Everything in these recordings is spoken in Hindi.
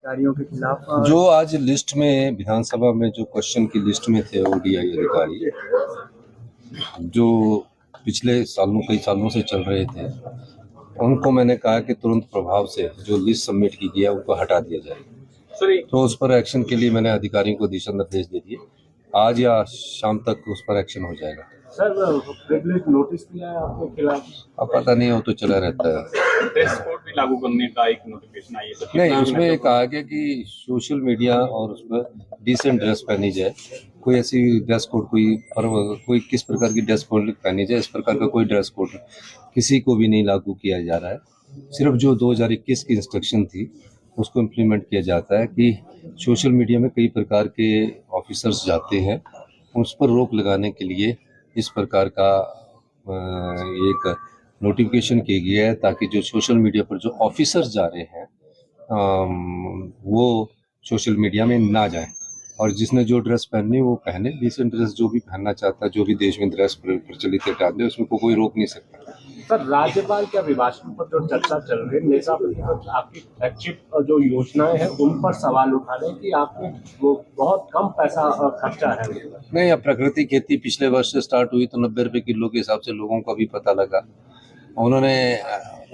अधिकारियों के खिलाफ जो आज लिस्ट में विधानसभा में जो क्वेश्चन की लिस्ट में थे ओडीआई अधिकारी जो पिछले सालों कई सालों से चल रहे थे, उनको मैंने कहा कि तुरंत प्रभाव से जो लिस्ट सबमिट की गई है उनको हटा दिया जाए। तो उस पर एक्शन के लिए मैंने अधिकारियों को दिशा निर्देश दे दिए। आज या शाम तक उस पर एक्शन हो जाएगा। सर, प्रिविलेज नोटिस दिया है आपके खिलाफ? अब पता नहीं, वो तो चला रहता है। ड्रेस कोड भी लागू करने का एक नोटिफिकेशन आई है, तो नहीं, उसमें कहा गया कि सोशल मीडिया और उसमें डिसेंट ड्रेस पहनी जाए। कोई ऐसी ड्रेस कोड कोई किस प्रकार की ड्रेस कोड पहनी जाए, इस प्रकार का कोई ड्रेस कोड किसी को भी नहीं लागू किया जा रहा है। सिर्फ जो 2021 की इंस्ट्रक्शन थी उसको इम्प्लीमेंट किया जाता है कि सोशल मीडिया में कई प्रकार के ऑफिसर्स जाते हैं, उस पर रोक लगाने के लिए इस प्रकार का एक नोटिफिकेशन किया गया है, ताकि जो सोशल मीडिया पर जो ऑफिसर्स जा रहे हैं वो सोशल मीडिया में ना जाएं, और जिसने जो ड्रेस पहननी वो पहने। डिसेंट ड्रेस जो भी पहनना चाहता है, जो भी देश में ड्रेस प्रचलित है, उसमें कोई रोक नहीं सकता। सर, राज्यपाल के अभिभाषण पर जो चर्चा चल रही है, नेता प्रतिपक्ष आपकी फ्लैगशिप जो योजनाएं हैं उन पर सवाल उठा रहे हैं कि आपने वो बहुत कम पैसा खर्चा है। नहीं, अब प्राकृतिक खेती पिछले वर्ष से स्टार्ट हुई तो 90 रुपए किलो के हिसाब से लोगों को भी पता लगा। उन्होंने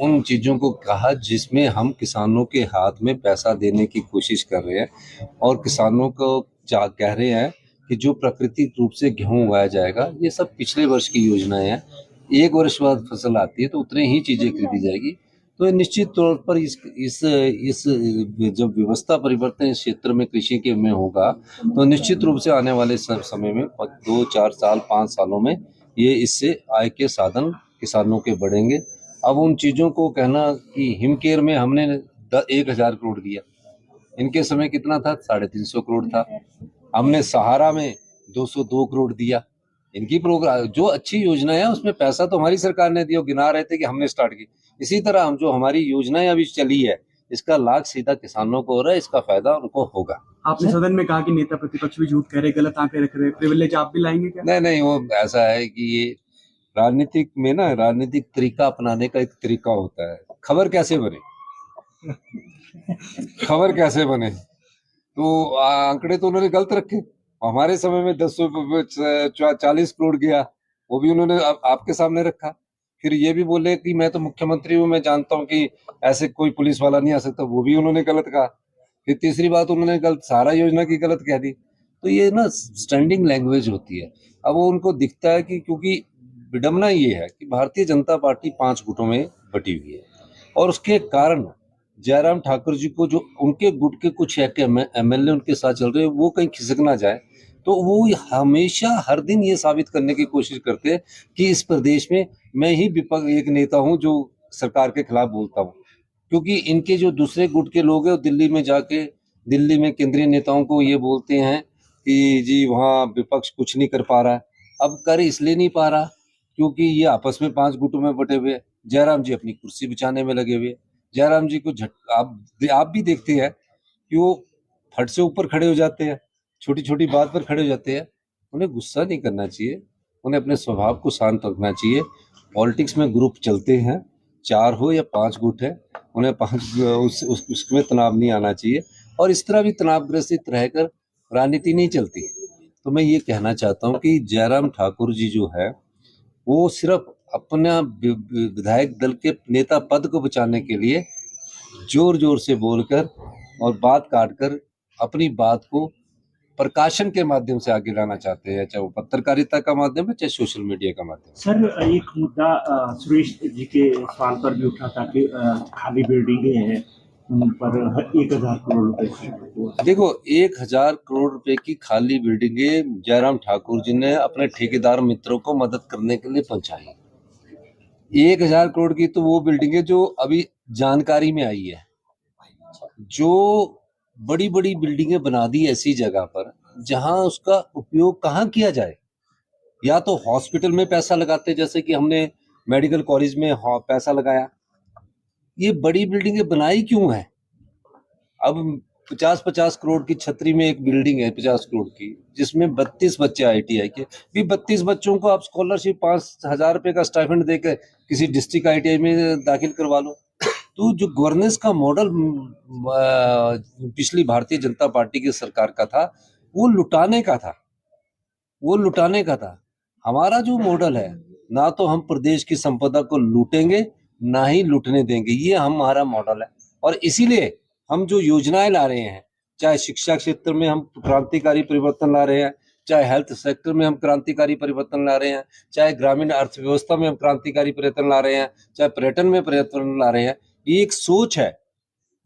उन चीज़ों को कहा जिसमें हम किसानों के हाथ में पैसा देने की कोशिश कर रहे हैं, और किसानों को कह रहे हैं कि जो प्राकृतिक रूप से गेहूं उगाया जाएगा, ये सब पिछले वर्ष की योजनाएं हैं। एक वर्ष बाद फसल आती है तो उतने ही चीज़ें खरीदी जाएगी। तो निश्चित तौर पर इस जब व्यवस्था परिवर्तन इस क्षेत्र में कृषि के में होगा तो निश्चित रूप से आने वाले समय में 2, 4 साल, 5 सालों में ये इससे आय के साधन किसानों के बढ़ेंगे। अब उन चीज़ों को कहना कि हिमकेयर में हमने 1000 करोड़ दिया, इनके समय कितना था? 350 करोड़ था। हमने सहारा में 202 करोड़ दिया। इनकी प्रोग्राम जो अच्छी योजना है उसमें पैसा तो हमारी सरकार ने दिया, गिना रहे थे कि हमने स्टार्ट की। इसी तरह हम जो हमारी योजनाएं अभी चली है, इसका लाभ सीधा किसानों को हो रहा है, इसका फायदा उनको होगा। आपने सदन में कहा कि नेता प्रतिपक्ष भी झूठ कह रहे, गलत आंकड़े रख रहे, प्रिविलेज आप भी लाएंगे क्या? नहीं, वो ऐसा है कि ये राजनीतिक में ना, राजनीतिक तरीका अपनाने का एक तरीका होता है। खबर कैसे बने तो आंकड़े तो उन्होंने गलत रखे। हमारे समय में 40 करोड़ गया, वो भी उन्होंने आपके सामने रखा। फिर ये भी बोले कि मैं तो मुख्यमंत्री हूँ, मैं जानता हूँ कि ऐसे कोई पुलिस वाला नहीं आ सकता, वो भी उन्होंने गलत कहा। फिर तीसरी बात उन्होंने गलत सहारा योजना की गलत कह दी। तो ये ना स्टैंडिंग लैंग्वेज होती है। अब वो उनको दिखता है कि क्योंकि विडम्बना ये है कि भारतीय जनता पार्टी 5 गुटों में बटी हुई है, और उसके कारण जयराम ठाकुर जी को जो उनके गुट के कुछ एमएलए उनके साथ चल रहे हैं, वो कहीं खिसक ना जाए, तो वो हमेशा हर दिन ये साबित करने की कोशिश करते हैं कि इस प्रदेश में मैं ही विपक्ष एक नेता हूं जो सरकार के खिलाफ बोलता हूं। क्योंकि इनके जो दूसरे गुट के लोग हैं, दिल्ली में जाके दिल्ली में केंद्रीय नेताओं को ये बोलते हैं कि जी वहाँ विपक्ष कुछ नहीं कर पा रहा है। अब कर इसलिए नहीं पा रहा क्योंकि ये आपस में 5 गुटों में बटे हुए हैं। जयराम जी अपनी कुर्सी बचाने में लगे हुए। जयराम जी को आप भी देखते हैं कि वो फट से ऊपर खड़े हो जाते हैं, छोटी छोटी बात पर खड़े हो जाते हैं। उन्हें गुस्सा नहीं करना चाहिए, उन्हें अपने स्वभाव को शांत रखना चाहिए। पॉलिटिक्स में ग्रुप चलते हैं, 4 हो या 5 गुट है, उन्हें 5 उसमें तनाव नहीं आना चाहिए, और इस तरह भी तनावग्रसित रहकर राजनीति नहीं चलती। तो मैं ये कहना चाहता हूँ कि जयराम ठाकुर जी जो है वो सिर्फ अपना विधायक दल के नेता पद को बचाने के लिए जोर जोर से बोलकर और बात काटकर अपनी बात को प्रकाशन के माध्यम से आगे लाना चाहते हैं, चाहे वो पत्रकारिता का माध्यम है, चाहे सोशल मीडिया का माध्यम। सर, एक मुद्दा सुरेश जी के सवाल पर भी उठा था कि खाली बिल्डिंगें हैं, उन पर 1000 करोड़ रुपए। देखो, 1000 करोड़ रुपए की खाली बिल्डिंगें जयराम ठाकुर जी ने अपने ठेकेदार मित्रों को मदद करने के लिए पहुंचाई। 1000 करोड़ की तो वो बिल्डिंगें जो अभी जानकारी में आई है, जो बड़ी बड़ी बिल्डिंगें बना दी ऐसी जगह पर जहां उसका उपयोग कहाँ किया जाए। या तो हॉस्पिटल में पैसा लगाते, जैसे कि हमने मेडिकल कॉलेज में पैसा लगाया। ये बड़ी बिल्डिंगें बनाई क्यों है? अब 50-50 करोड़ की छतरी में एक बिल्डिंग है 50 करोड़ की, जिसमें 32 बच्चे ITI के भी 32 बच्चों को आप स्कॉलरशिप 5000 रुपए का स्टाइपेंड देकर किसी डिस्ट्रिक्ट ITI में दाखिल करवा लो। तो जो गवर्नेंस का मॉडल पिछली भारतीय जनता पार्टी की सरकार का था, वो लुटाने का था, वो लुटाने का था। हमारा जो मॉडल है, ना तो हम प्रदेश की संपदा को लूटेंगे, ना ही लूटने देंगे, ये हमारा मॉडल है। और इसीलिए हम जो योजनाएं ला रहे हैं, चाहे शिक्षा क्षेत्र में हम क्रांतिकारी परिवर्तन ला रहे हैं, चाहे हेल्थ सेक्टर में हम क्रांतिकारी परिवर्तन ला रहे हैं, चाहे ग्रामीण अर्थव्यवस्था में हम क्रांतिकारी परिवर्तन ला रहे हैं, चाहे पर्यटन में परिवर्तन ला रहे हैं, ये एक सोच है।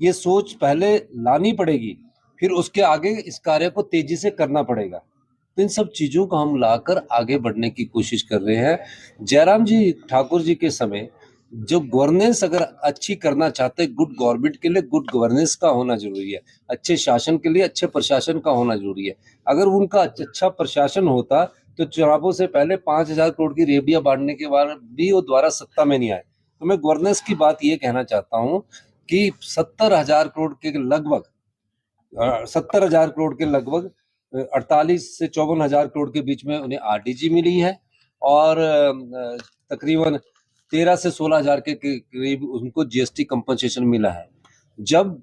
ये सोच पहले लानी पड़ेगी, फिर उसके आगे इस कार्य को तेजी से करना पड़ेगा। तो इन सब चीजों को हम लाकर आगे बढ़ने की कोशिश कर रहे हैं। जयराम जी ठाकुर जी के समय जो गवर्नेंस अगर अच्छी करना चाहते, गुड गवर्नमेंट के लिए गुड गवर्नेंस का होना जरूरी है, अच्छे शासन के लिए अच्छे प्रशासन का होना जरूरी है। अगर उनका अच्छा प्रशासन होता तो चुनावों से पहले 5,000 करोड़ की रेवड़ियां बांटने के बाद भी वो दोबारा सत्ता में नहीं आए। तो मैं गवर्नेंस की बात ये कहना चाहता हूँ कि 70,000 करोड़ के लगभग 70,000 करोड़ के लगभग 48 से 54,000 करोड़ के बीच में उन्हें आरडीजी मिली है, और तकरीबन 13 से 16,000 के करीब उनको जीएसटी कंपनसेशन मिला है। जब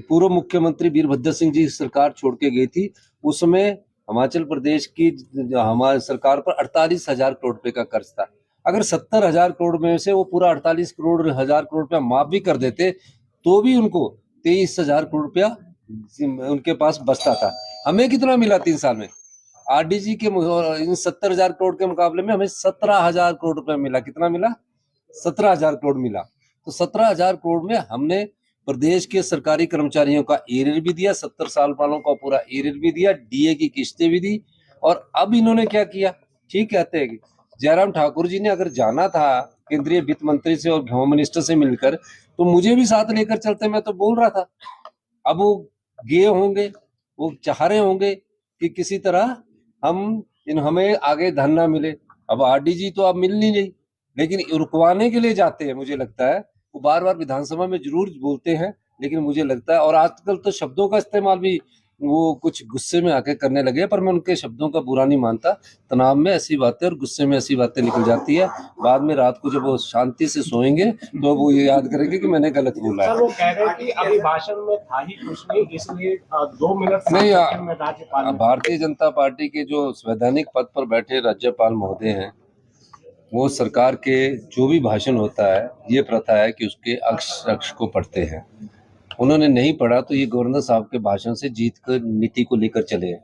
पूर्व मुख्यमंत्री वीरभद्र सिंह जी सरकार छोड़ के गई थी, उस समय हिमाचल प्रदेश की हमारी सरकार पर 48,000 करोड़ रुपए का कर्ज था। अगर 70,000 करोड़ में से वो पूरा 48,000 करोड़ रुपया माफ भी कर देते, तो भी उनको 23,000 करोड़ रुपया उनके पास बचता था। हमें कितना मिला 3 साल में? आरडीजी के इन 70,000 करोड़ के मुकाबले में हमें 17,000 करोड़ रुपया मिला। कितना मिला? 17,000 करोड़ मिला। तो 17,000 करोड़ में हमने प्रदेश के सरकारी कर्मचारियों का एरियर भी दिया, 70 साल वालों का पूरा एरियर भी दिया, डीए की किस्तें भी दी। और अब इन्होंने क्या किया? ठीक कहते हैं कि जयराम ठाकुर जी ने अगर जाना था केंद्रीय वित्त मंत्री से और होम मिनिस्टर से मिलकर, तो मुझे भी साथ लेकर चलते, मैं तो बोल रहा था। अब वो गए होंगे, वो चाह रहे होंगे कि किसी तरह हमें आगे धन ना मिले। अब आरडीजी तो अब मिल नहीं रही, लेकिन रुकवाने के लिए जाते हैं। मुझे लगता है वो बार बार विधानसभा में जरूर बोलते हैं, लेकिन मुझे लगता है, और आजकल तो शब्दों का इस्तेमाल भी वो कुछ गुस्से में आके करने लगे, पर मैं उनके शब्दों का बुरा नहीं मानता। तनाव में ऐसी बातें और गुस्से में ऐसी बातें निकल जाती है। बाद में रात को जब वो शांति से सोएंगे तो वो ये याद करेंगे कि मैंने गलत बोला है। सर, वो कह रहे हैं कि अभी भाषण में था ही कुछ नहीं, इसलिए 2 मिनट नहीं, में राज्यपाल भारतीय जनता पार्टी के जो संवैधानिक पद पर बैठे राज्यपाल महोदय हैं, वो सरकार के जो भी भाषण होता है, ये प्रथा है कि उसके अक्ष को पढ़ते हैं। उन्होंने नहीं पढ़ा तो ये गवर्नर साहब के भाषण से जीत कर नीति को लेकर चले हैं।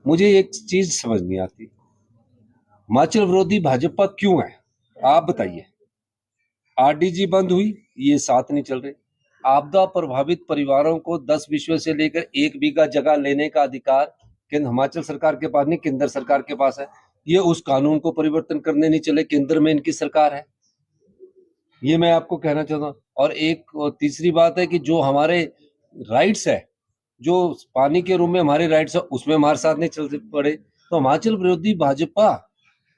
मुझे एक चीज समझ नहीं आती, हिमाचल विरोधी भाजपा क्यों है? आप बताइए। आरडीजी बंद हुई, ये साथ नहीं चल रहे। आपदा प्रभावित परिवारों को 10 विषयों से लेकर 1 बीघा जगह लेने का अधिकार केंद्र हिमाचल सरकार के पास नहीं, केंद्र सरकार के पास है। ये उस कानून को परिवर्तन करने नहीं चले, केंद्र में इनकी सरकार है। ये मैं आपको कहना चाहता हूँ। और तीसरी बात है कि जो हमारे राइट्स है, जो पानी के रूम में हमारे राइट्स है, उसमें हमारे साथ नहीं चलते पड़े। तो हिमाचल विरोधी भाजपा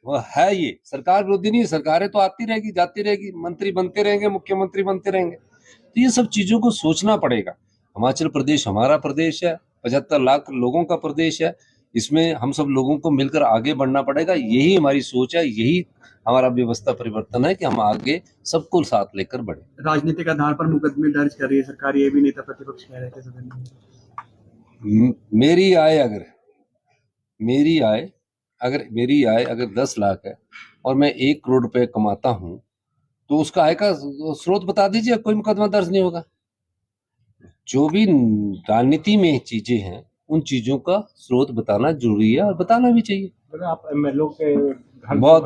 वह है, ये सरकार विरोधी नहीं। सरकारें तो आती रहेगी, जाती रहेगी, मंत्री बनते रहेंगे, मुख्यमंत्री बनते रहेंगे। तो ये सब चीजों को सोचना पड़ेगा। हिमाचल प्रदेश हमारा प्रदेश है, 75 लाख लोगों का प्रदेश है। इसमें हम सब लोगों को मिलकर आगे बढ़ना पड़ेगा। यही हमारी सोच है, यही हमारा व्यवस्था परिवर्तन है कि हम आगे सबको साथ लेकर बढ़े। राजनीतिक आधार पर मुकदमे दर्ज कर रही है सरकार, ये भी नेता प्रतिपक्ष कह रहे थे सदन में। मेरी आय अगर 10 लाख है और मैं 1 करोड़ रुपए कमाता हूं, तो उसका आय का स्रोत बता दीजिए, कोई मुकदमा दर्ज नहीं होगा। जो भी राजनीति में चीजें हैं, उन चीजों का स्रोत बताना जरूरी है और बताना भी चाहिए। आप एमएलओ के बहुत